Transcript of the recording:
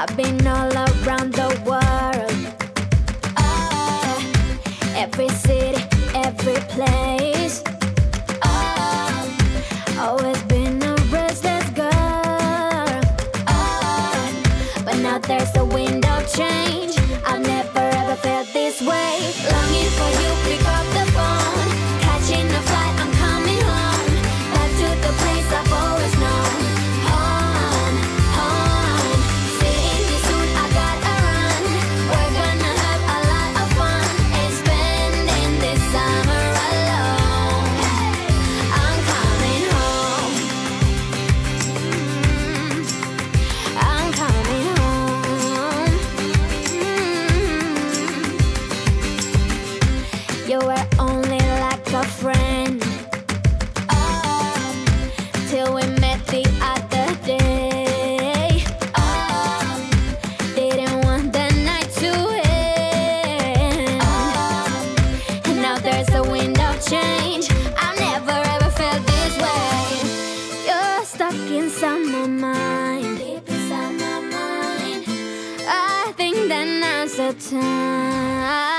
I've been all around the world. Every city, every place. Always been a restless girl. But now there's a wind of change. I've never ever felt this way. Longing for you, pick up the phone. Catching a flight, I'm coming home. Back to the place I've always known. Home, home. Seeing you soon, I gotta run. We're gonna have a lot of fun and spending this summer alone. I'm coming home. I'm coming home. You were only like a friend till we met the other day. Didn't want the night to end. And now there's a wind of change. I've never ever felt this way. You're stuck inside my mind, deep inside my mind. I think that now's the time.